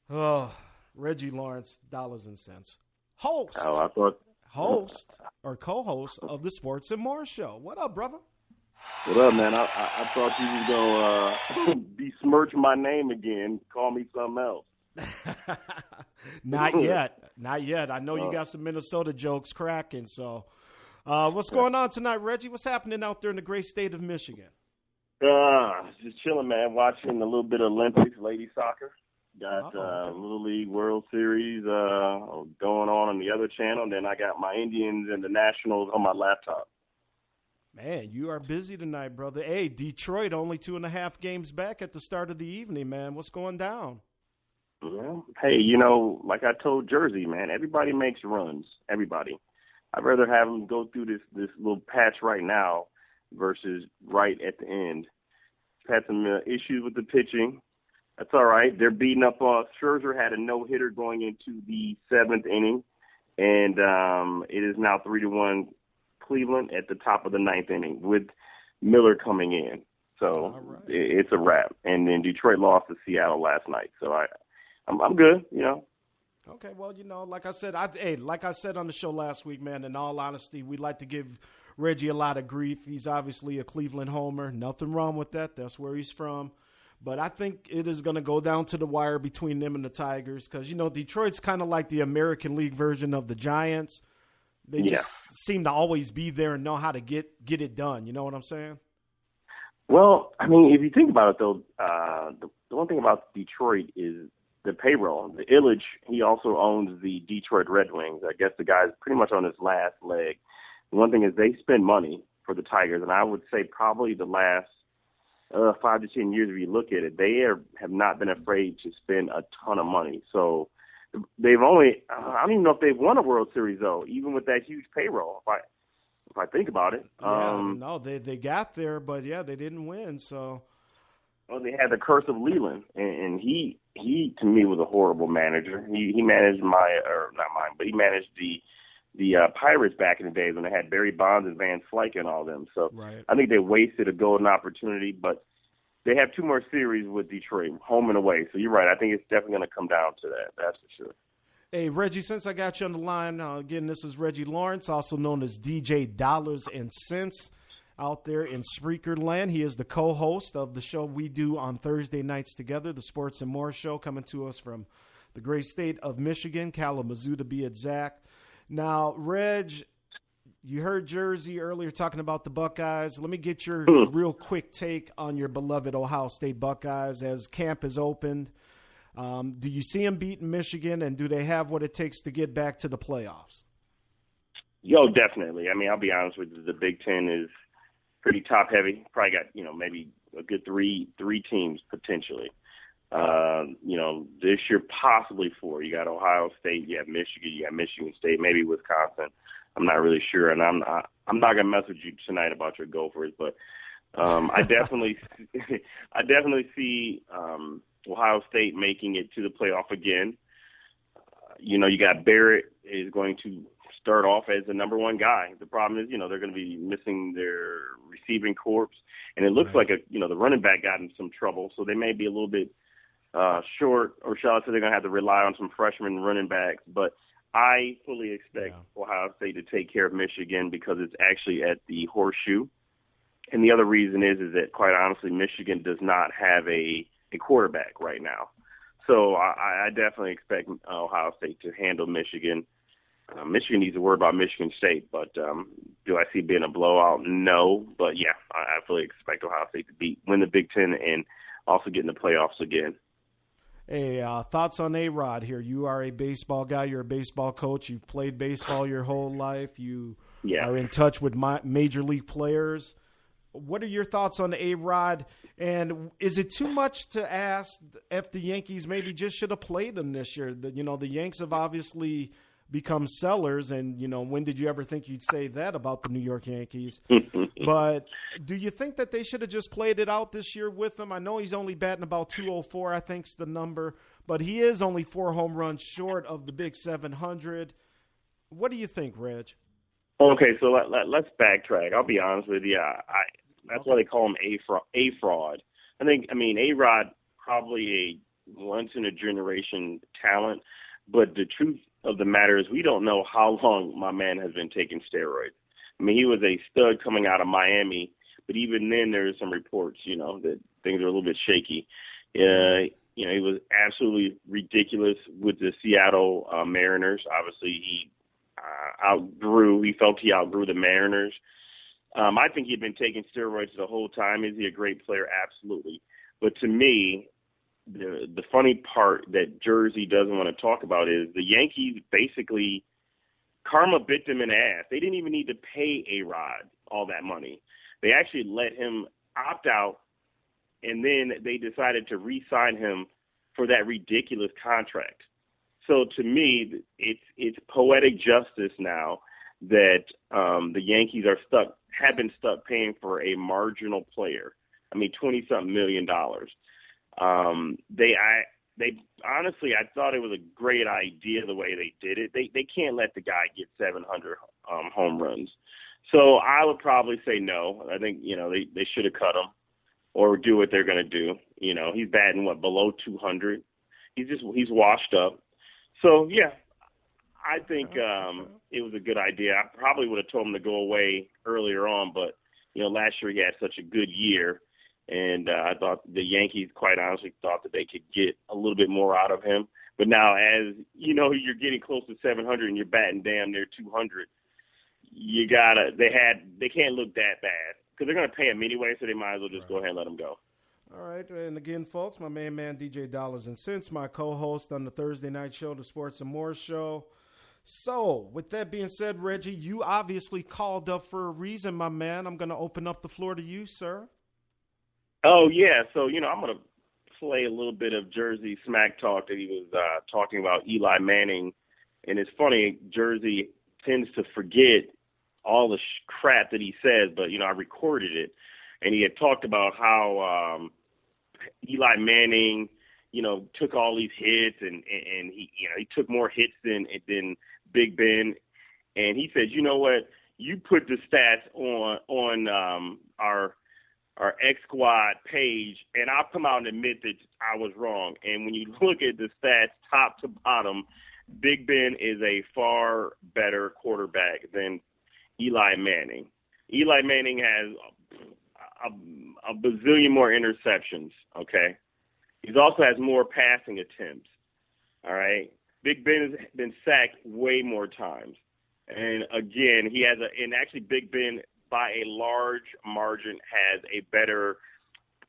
Oh, Reggie Lawrence, dollars and cents. Host, Oh, I thought. host, or co-host of the Sports and More Show. What up, brother? What up, man? I thought you was gonna besmirch my name again, call me something else. Not yet. Not yet. I know you Uh, got some Minnesota jokes cracking. So, what's going on tonight, Reggie? What's happening out there in the great state of Michigan? just chilling, man. Watching a little bit of Olympics, lady soccer. Got Okay. Little League World Series going on the other channel. And then I got my Indians and the Nationals on my laptop. Man, you are busy tonight, brother. Hey, Detroit only 2.5 games back at the start of the evening, man. What's going down? Well, hey, like I told Jersey, man, everybody makes runs. Everybody. I'd rather have them go through this little patch right now versus right at the end. Had some issues with the pitching. That's all right. They're beating up. Scherzer had a no-hitter going into the seventh inning, and it is now 3-1 Cleveland at the top of the ninth inning with Miller coming in. So All right. it's a wrap. And then Detroit lost to Seattle last night. So I'm good. Okay, well, like I said, like I said on the show last week, man, in all honesty, we like to give Reggie a lot of grief. He's obviously a Cleveland homer. Nothing wrong with that. That's where he's from. But I think it is going to go down to the wire between them and the Tigers because, Detroit's kind of like the American League version of the Giants. They Yeah. just seem to always be there and know how to get it done. You know what I'm saying? Well, I mean, if you think about it, though, the one thing about Detroit is the payroll. The Illich, he also owns the Detroit Red Wings. I guess the guy's pretty much on his last leg. The one thing is they spend money for the Tigers, and I would say probably the last 5 to 10 years, if you look at it, they have not been afraid to spend a ton of money. So they've only, I don't even know if they've won a World Series, though, even with that huge payroll, if I think about it. No, they got there, but, yeah, they didn't win, so. Well, they had the curse of Leland, and he to me was a horrible manager. He managed not mine, but he managed the Pirates back in the days when they had Barry Bonds and Van Slyke and all them. So Right. I think they wasted a golden opportunity, but they have two more series with Detroit, home and away. So you're right. I think it's definitely going to come down to that. That's for sure. Hey, Reggie, since I got you on the line, again, this is Reggie Lawrence, also known as DJ Dollars and Cents out there in Spreaker land. He is the co-host of the show we do on Thursday nights together, the Sports and More Show, coming to us from the great state of Michigan, Kalamazoo to be exact. Now, Reg, you heard Jersey earlier talking about the Buckeyes. Let me get your real quick take on your beloved Ohio State Buckeyes as camp is opened. Do you see them beating Michigan, and do they have what it takes to get back to the playoffs? Yo, definitely. I mean, I'll be honest with you. The Big Ten is pretty top heavy. Probably got, maybe a good three teams potentially. This year possibly four. You got Ohio State, you have Michigan, you got Michigan State, maybe Wisconsin. I'm not really sure, and I'm not gonna mess with you tonight about your Gophers, but I definitely see Ohio State making it to the playoff again. You got Barrett is going to start off as the number one guy. The problem is, they're going to be missing their receiving corps, and it looks like the running back got in some trouble, so they may be a little bit short, or shall I say they're going to have to rely on some freshman running backs. But I fully expect Ohio State to take care of Michigan because it's actually at the Horseshoe. And the other reason is that, quite honestly, Michigan does not have a quarterback right now. So I definitely expect Ohio State to handle Michigan. Michigan needs to worry about Michigan State, but do I see it being a blowout? No. But, yeah, I fully expect Ohio State to win the Big Ten and also get in the playoffs again. Hey, thoughts on A-Rod here? You are a baseball guy. You're a baseball coach. You've played baseball your whole life. You are in touch with major league players. What are your thoughts on A-Rod? And is it too much to ask if the Yankees maybe just should have played him this year? The Yanks have obviously become sellers, and, when did you ever think you'd say that about the New York Yankees? But do you think that they should have just played it out this year with him? I know he's only batting about 204, I think's the number, but he is only 4 home runs short of the big 700. What do you think, Reg? Okay, so let's backtrack. I'll be honest with you. That's why they call him A-Fraud. A-Rod probably once-in-a-generation talent. But the truth of the matter is we don't know how long my man has been taking steroids. I mean, he was a stud coming out of Miami, but even then there's some reports, that things are a little bit shaky. He was absolutely ridiculous with the Seattle Mariners. Obviously, he felt he outgrew the Mariners. I think he'd been taking steroids the whole time. Is he a great player? Absolutely. But to me, the funny part that Jersey doesn't want to talk about is the Yankees basically, karma bit them in the ass. They didn't even need to pay A-Rod all that money. They actually let him opt out, and then they decided to re-sign him for that ridiculous contract. So to me, it's poetic justice now that the Yankees have been stuck paying for a marginal player. I mean, $20-something million. They honestly, I thought it was a great idea the way they did it. They can't let the guy get 700 home runs. So I would probably say no. I think, they should have cut him or do what they're going to do. He's batting, below 200. He's washed up. So, yeah, I think it was a good idea. I probably would have told him to go away earlier on, but, last year he had such a good year. And I thought the Yankees, quite honestly, thought that they could get a little bit more out of him. But now, as you're getting close to 700 and you're batting damn near 200, they can't look that bad because they're going to pay him anyway, so they might as well just go ahead and let him go. All right, and again, folks, my main man, DJ Dollars and Cents, my co-host on the Thursday night show, the Sports and More Show. So, with that being said, Reggie, you obviously called up for a reason, my man. I'm going to open up the floor to you, sir. Oh, yeah. So, I'm going to play a little bit of Jersey smack talk that he was talking about Eli Manning. And it's funny, Jersey tends to forget all the crap that he says, but, I recorded it. And he had talked about how Eli Manning, took all these hits and he took more hits than Big Ben. And he said, you know what, you put the stats on our X Squad page, and I'll come out and admit that I was wrong. And when you look at the stats top to bottom, Big Ben is a far better quarterback than Eli Manning. Eli Manning has a bazillion more interceptions, okay? He also has more passing attempts, all right? Big Ben has been sacked way more times. And, again, actually Big Ben, by a large margin, has a better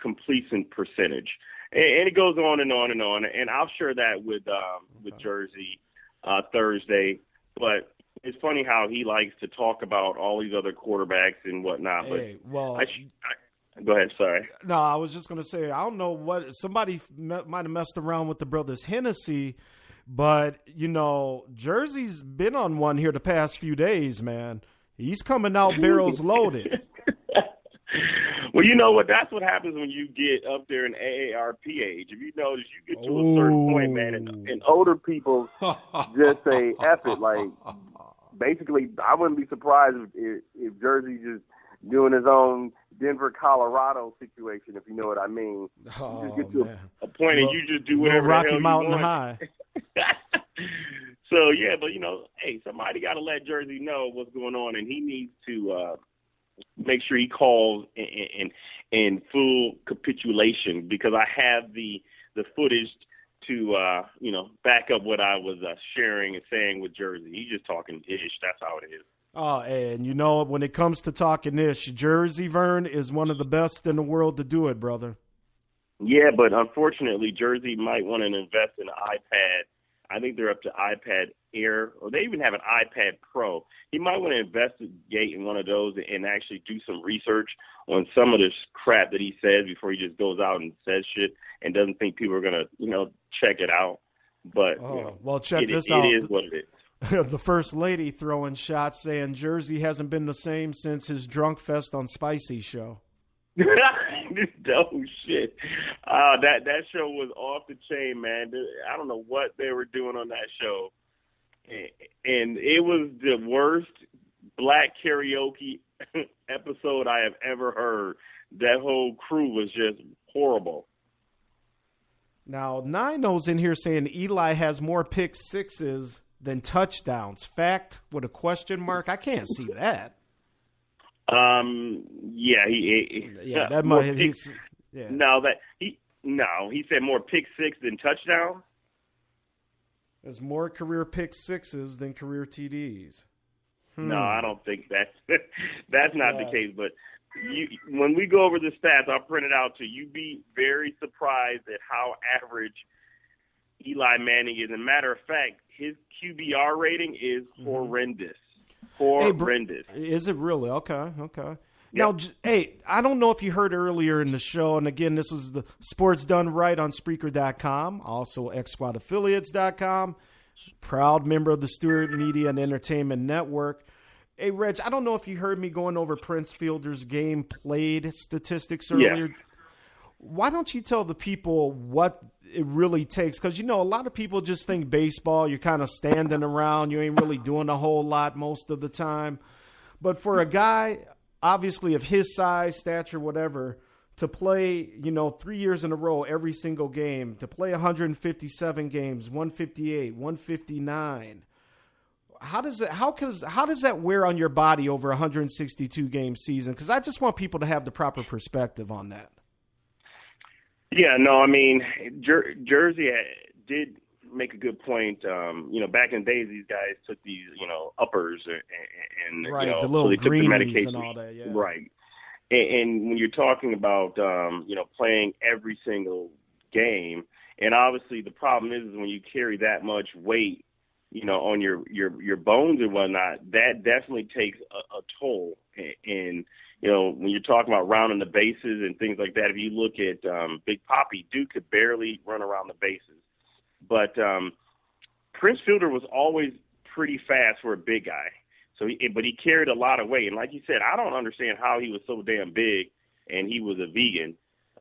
completion percentage. And it goes on and on and on. And I'll share that with Jersey Thursday. But it's funny how he likes to talk about all these other quarterbacks and whatnot. Hey, go ahead, sorry. No, I was just going to say, I don't know what – somebody might have messed around with the brothers Hennessy, but, Jersey's been on one here the past few days, man. He's coming out barrels loaded. Well, you know what? That's what happens when you get up there in AARP age. If you notice, you get to a certain point, man, and older people just say, F it. Like, basically, I wouldn't be surprised if Jersey's just doing his own Denver, Colorado situation, if you know what I mean. You just get to a point and you just do whatever the hell you want. Rocky Mountain High. So, yeah, but, hey, somebody got to let Jersey know what's going on, and he needs to make sure he calls in full capitulation, because I have the footage to, back up what I was sharing and saying with Jersey. He's just talking ish. That's how it is. Oh, and, when it comes to talking ish, Jersey Vern is one of the best in the world to do it, brother. Yeah, but unfortunately, Jersey might want to invest in an iPad. I think they're up to iPad Air, or they even have an iPad Pro. He might want to investigate in one of those and actually do some research on some of this crap that he says before he just goes out and says shit and doesn't think people are going to, check it out. But, well, check this out. It is what it is. The First Lady throwing shots saying Jersey hasn't been the same since his Drunk Fest on Spicy show. Oh, shit. That show was off the chain, man. I don't know what they were doing on that show. And it was the worst black karaoke episode I have ever heard. That whole crew was just horrible. Now, Nino's in here saying Eli has more pick sixes than touchdowns. Fact with a question mark? I can't see that. Yeah, that might. Yeah. He said more pick six than touchdown. There's more career pick sixes than career TDs. No, I don't think that's not the case. But when we go over the stats, I'll print it out to you. You'd be very surprised at how average Eli Manning is. As a matter of fact, his QBR rating is horrendous. Horrendous. Is it really? Okay. Now, hey, I don't know if you heard earlier in the show, and again, this is the Sports Done Right on Spreaker.com, also XSquadAffiliates.com, proud member of the Stewart Media and Entertainment Network. Hey, Reg, I don't know if you heard me going over Prince Fielder's game played statistics earlier. Yeah. Why don't you tell the people what it really takes? Because, a lot of people just think baseball, you're kind of standing around. You ain't really doing a whole lot most of the time. But for a guy, obviously, of his size, stature, whatever, to play, 3 years in a row, every single game, to play 157 games, 158, 159, how does that wear on your body over a 162 game season? Because I just want people to have the proper perspective on that. Yeah, no, I mean, Jersey did make a good point. Back in the days, these guys took these, uppers and right, the little greenies and all that, yeah. Right. And when you're talking about, playing every single game, and obviously the problem is when you carry that much weight, on your bones and whatnot, that definitely takes a toll. And when you're talking about rounding the bases and things like that, if you look at Big Papi, Duke could barely run around the bases. But Prince Fielder was always pretty fast for a big guy. But he carried a lot of weight. And like you said, I don't understand how he was so damn big and he was a vegan.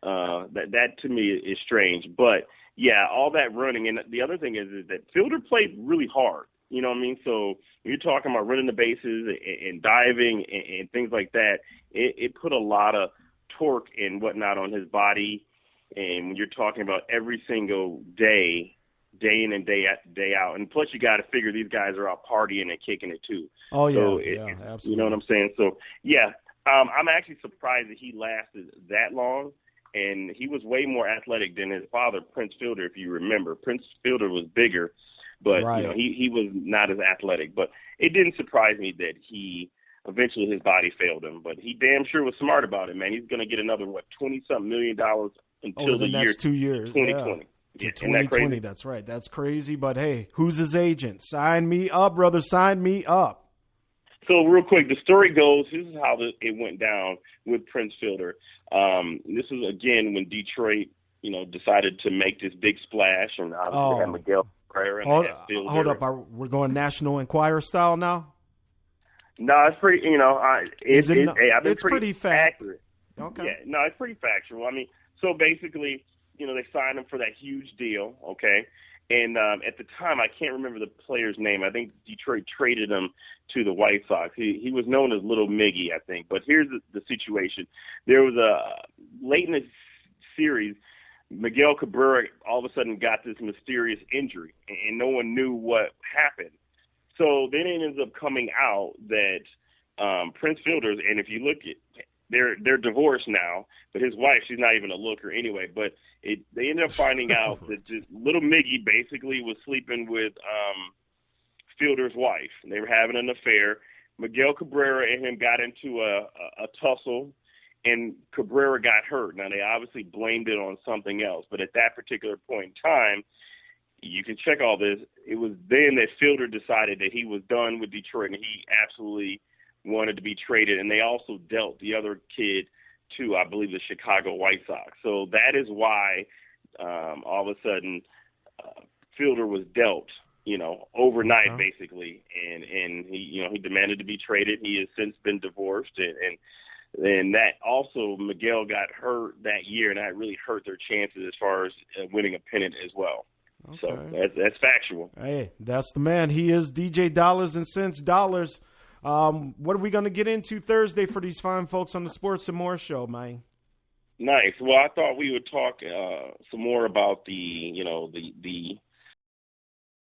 That to me is strange. But, yeah, all that running. And the other thing is that Fielder played really hard. You know what I mean? So when you're talking about running the bases and diving and things like that, it put a lot of torque and whatnot on his body. And when you're talking about every single day in and day out, and plus you got to figure these guys are out partying and kicking it too. Oh, yeah, so absolutely. You know what I'm saying? So, yeah, I'm actually surprised that he lasted that long. And he was way more athletic than his father, Prince Fielder, if you remember. Prince Fielder was bigger, but right. He was not as athletic. But it didn't surprise me that eventually his body failed him. But he damn sure was smart about it, man. He's going to get another, $20-something million until the next 2 years. 2020. Yeah. 2020, that's right. That's crazy. But, hey, who's his agent? Sign me up, brother. Sign me up. So real quick, the story goes, this is how it went down with Prince Fielder. This is, again, when Detroit, decided to make this big splash. And obviously they had Miguel Cabrera and Fielder. Hold up. We're going National Enquirer style now? No, it's pretty, it's pretty accurate. Okay. Yeah, no, it's pretty factual. I mean, so basically, they signed him for that huge deal, okay? And at the time, I can't remember the player's name. I think Detroit traded him to the White Sox. He was known as Little Miggy, I think. But here's the situation. There was late in the series, Miguel Cabrera all of a sudden got this mysterious injury, and no one knew what happened. So then it ends up coming out that Prince Fielder's, and if you look at they're divorced now, but his wife, she's not even a looker anyway. But they ended up finding out that this Little Miggy basically was sleeping with Fielder's wife. They were having an affair. Miguel Cabrera and him got into a tussle, and Cabrera got hurt. Now, they obviously blamed it on something else, but at that particular point in time, you can check all this. It was then that Fielder decided that he was done with Detroit, and he absolutely wanted to be traded, and they also dealt the other kid to, I believe, the Chicago White Sox. So that is why all of a sudden Fielder was dealt, overnight basically, and he demanded to be traded. He has since been divorced, and that also Miguel got hurt that year, and that really hurt their chances as far as winning a pennant as well. Okay. So that's factual. Hey, that's the man. He is DJ Dollars and Cents Dollars. What are we going to get into Thursday for these fine folks on the Sports and More show, man? Nice. Well, I thought we would talk some more about the